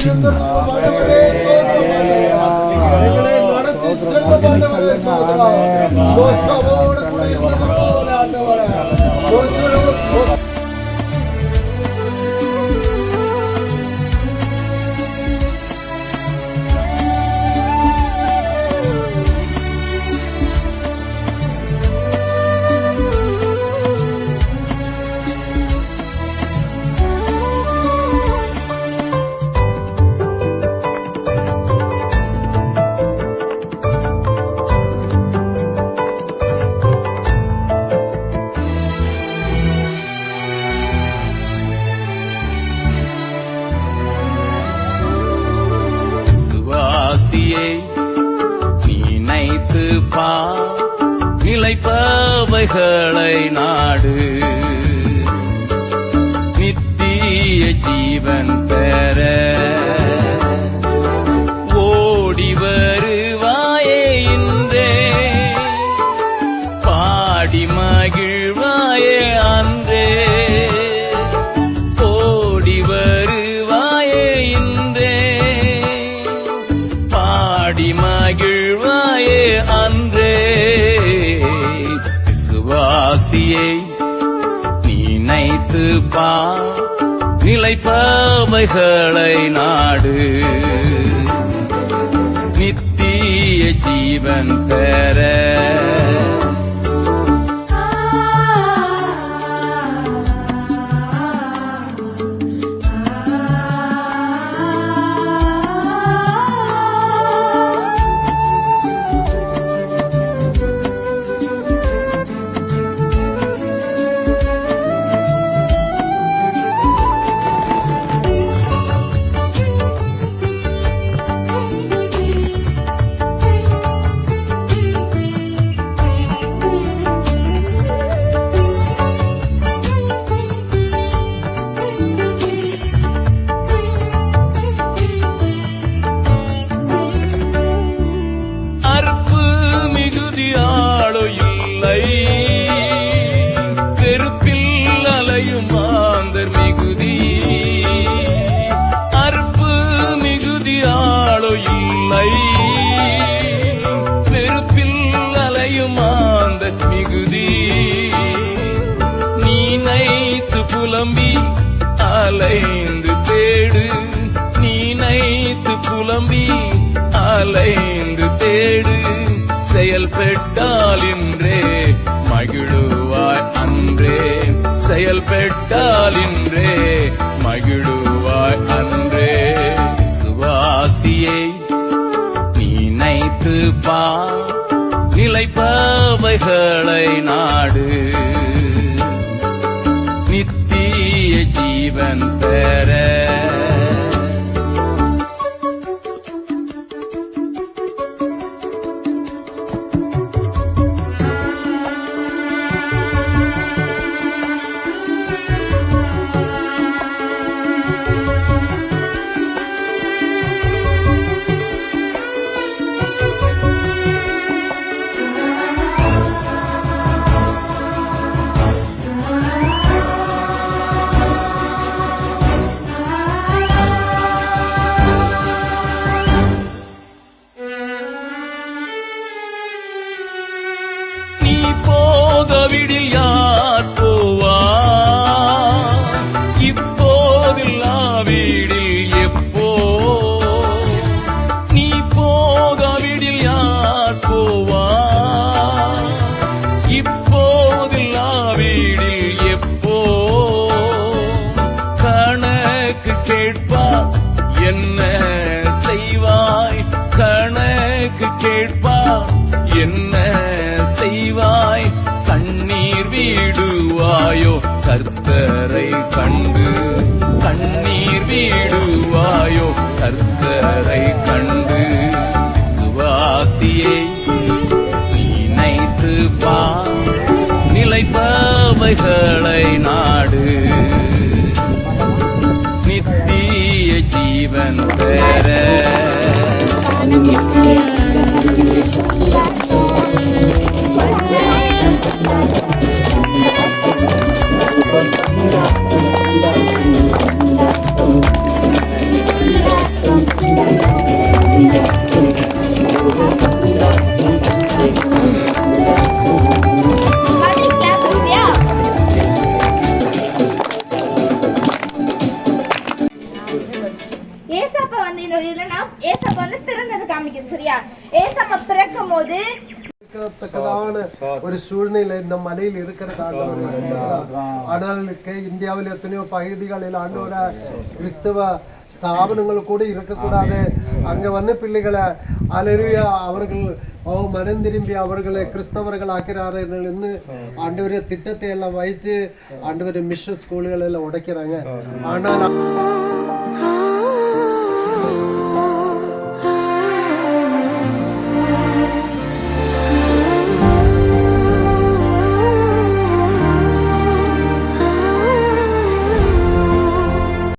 மாற்றினார். நினைத்து பார், நிலைப்பவைகளை நாடு, நித்திய ஜீவன் பெற ஓடி வருவாயே இன்றே, பாடி மகிழ்வாயே அன்றே, ஓடி வருவாயே இன்றே, பாடி மகிழ்வாயே அன்றே. விசுவாசியை நினைத்து பார், நிலைப்பவைகளை நாடு, நித்திய ஜீவன் பெற மிகுதியாளோ இல்லை, வெறுப்பில் அலையும் மாந்தர் மிகுதி, அற்பு மிகுதியாளோ இல்லை, வெறுப்பில் அலையும் மாந்தர் மிகுதி, நீனைத்து புலம்பி அலைந்து தேடு, நீனைத்து புலம்பி அலைந்து தேடு, செயல்பட்டால் இன்றே மகிழுவாய் அன்றே, செயல்பட்டால் இன்றே மகிழுவாய் அன்றே. விசுவாசியை நினைத்து பார், நிலைப்பவைகளை நாடு, நித்திய ஜீவன் பெற போகவிடில் யார் போவார், இப்போதில்லா வீடில் எப்போ, நீ போகவிடில் யார் போவார், இப்போதில்லா வீடில் எப்போ, கணக்கு கேட்பார் என்ன செய்வாய், கணக்கு கேட்பார் என்ன செய்வாய், கண்ணீர் வீடுவாயோ கர்த்தரை கண்டு, கண்ணீர் வீடுவாயோ கர்த்தரை கண்டு. விசுவாசியை நினைத்து பார், நிலைப்பவைகளை நாடு, நித்திய ஜீவன் பெற சரியா? ஏசப்பா பிறக்கும் போது ஒரு சூழ்நிலை இந்த மலையில் இருக்கிறதாக. ஆனால் இந்தியாவில் எத்தனையோ பகுதிகளில் ஆண்டவர கிறிஸ்தவ ஸ்தாபனங்கள் கூட இருக்கக்கூடாது. அங்க வந்து பிள்ளைகளை அலறியா அவர்கள் மனம் திரும்பி அவர்களை கிறிஸ்தவர்கள் ஆக்கிறார்கள் என்று ஆண்டவர திட்டத்தை எல்லாம் வைத்து ஆண்டவர மிஷன் ஸ்கூல்கள் எல்லாம் உடைக்கிறாங்க. ஆனால்